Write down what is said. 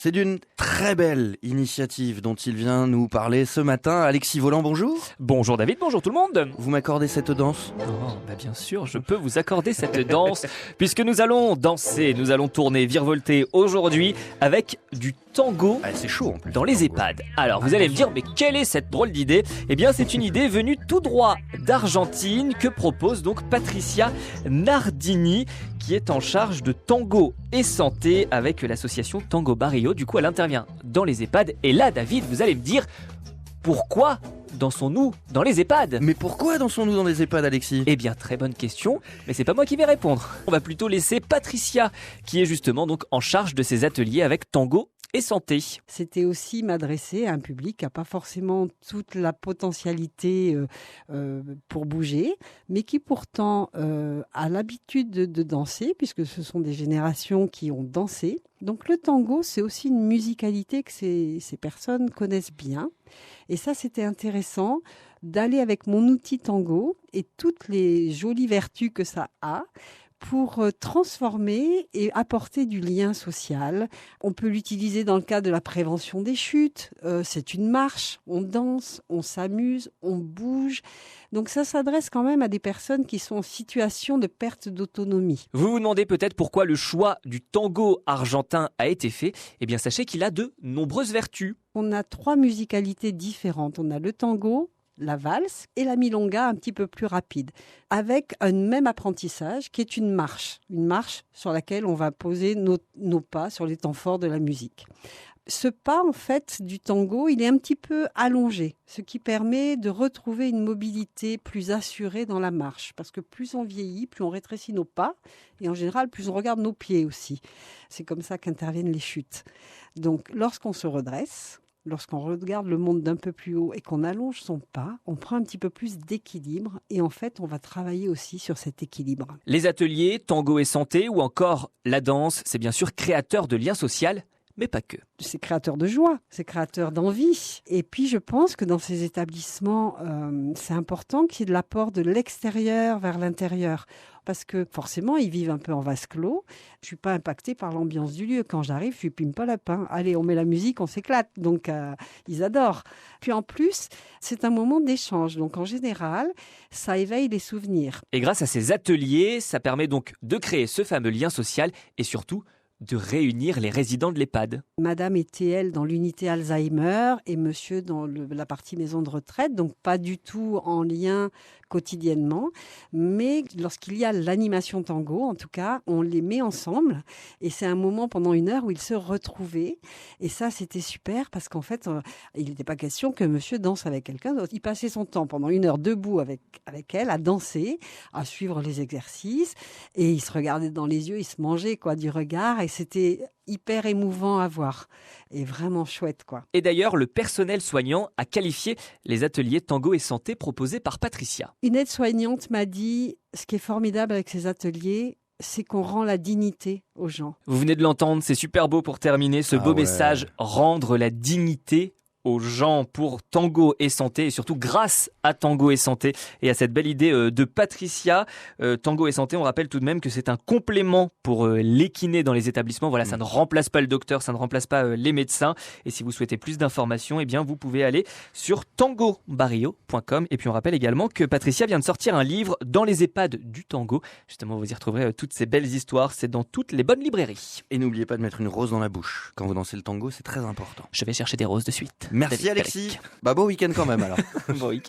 C'est d'une très belle initiative dont il vient nous parler ce matin. Alexis Voland, bonjour. Bonjour David, bonjour tout le monde. Vous m'accordez cette danse ? Bien sûr, je peux vous accorder cette danse, puisque nous allons danser, nous allons tourner, virevolter aujourd'hui avec du tango C'est chaud en plus. dans les EHPAD. Alors vous allez me dire, mais quelle est cette drôle d'idée ? Eh bien c'est une idée venue tout droit d'Argentine que propose donc Patricia Nardini, qui est en charge de tango et santé avec l'association Tango Barrio. Du coup elle intervient dans les EHPAD. Et là David, vous allez me dire, pourquoi dansons-nous dans les EHPAD ? Mais pourquoi dansons-nous dans des EHPAD, Alexis ? Eh bien, très bonne question, mais c'est pas moi qui vais répondre. On va plutôt laisser Patricia, qui est justement donc en charge de ces ateliers avec tango et santé. C'était aussi m'adresser à un public qui n'a pas forcément toute la potentialité pour bouger, mais qui pourtant a l'habitude de danser, puisque ce sont des générations qui ont dansé. Donc le tango, c'est aussi une musicalité que ces personnes connaissent bien. Et ça, c'était intéressant d'aller avec mon outil tango et toutes les jolies vertus que ça a pour transformer et apporter du lien social. On peut l'utiliser dans le cadre de la prévention des chutes. C'est une marche, on danse, on s'amuse, on bouge. Donc ça s'adresse quand même à des personnes qui sont en situation de perte d'autonomie. Vous vous demandez peut-être pourquoi le choix du tango argentin a été fait. Eh bien, sachez qu'il a de nombreuses vertus. On a 3 musicalités différentes. On a le tango, la valse et la milonga un petit peu plus rapide, avec un même apprentissage qui est une marche sur laquelle on va poser nos pas sur les temps forts de la musique. Ce pas, en fait, du tango, il est un petit peu allongé, ce qui permet de retrouver une mobilité plus assurée dans la marche. Parce que plus on vieillit, plus on rétrécit nos pas, et en général, plus on regarde nos pieds aussi. C'est comme ça qu'interviennent les chutes. Donc, lorsqu'on se redresse, lorsqu'on regarde le monde d'un peu plus haut et qu'on allonge son pas, on prend un petit peu plus d'équilibre et en fait, on va travailler aussi sur cet équilibre. Les ateliers, tango et santé ou encore la danse, c'est bien sûr créateur de liens sociaux, mais pas que. C'est créateur de joie, c'est créateur d'envie. Et puis, je pense que dans ces établissements, c'est important qu'il y ait de l'apport de l'extérieur vers l'intérieur. Parce que forcément, ils vivent un peu en vase clos. Je ne suis pas impactée par l'ambiance du lieu. Quand j'arrive, je suis pime pas lapin. Allez, on met la musique, on s'éclate. Donc, ils adorent. Puis en plus, c'est un moment d'échange. Donc, en général, ça éveille les souvenirs. Et grâce à ces ateliers, ça permet donc de créer ce fameux lien social et surtout de réunir les résidents de l'EHPAD. Madame était, elle, dans l'unité Alzheimer et monsieur dans la partie maison de retraite, donc pas du tout en lien quotidiennement. Mais lorsqu'il y a l'animation tango, en tout cas, on les met ensemble et c'est un moment pendant 1 heure où ils se retrouvaient. Et ça, c'était super parce qu'en fait, il n'était pas question que monsieur danse avec quelqu'un d'autre. Il passait son temps pendant 1 heure debout avec elle, à danser, à suivre les exercices et il se regardait dans les yeux, il se mangeait du regard et c'était hyper émouvant à voir et vraiment chouette Et d'ailleurs, le personnel soignant a qualifié les ateliers tango et santé proposés par Patricia. Une aide-soignante m'a dit, ce qui est formidable avec ces ateliers, c'est qu'on rend la dignité aux gens. Vous venez de l'entendre, c'est super beau pour terminer ce beau message, rendre la dignité aux gens pour tango et santé et surtout grâce à tango et santé et à cette belle idée de Patricia. Tango et santé, on rappelle tout de même que c'est un complément pour les kinés dans les établissements. Voilà, ça ne remplace pas le docteur, ça ne remplace pas les médecins. Et si vous souhaitez plus d'informations, eh bien vous pouvez aller sur tangobarrio.com. Et puis on rappelle également que Patricia vient de sortir un livre dans les EHPAD du tango. Justement, vous y retrouverez toutes ces belles histoires. C'est dans toutes les bonnes librairies. Et n'oubliez pas de mettre une rose dans la bouche. Quand vous dansez le tango, c'est très important. Je vais chercher des roses de suite. Merci David Alexis. Pellec. Beau week-end quand même alors. Bon week-end.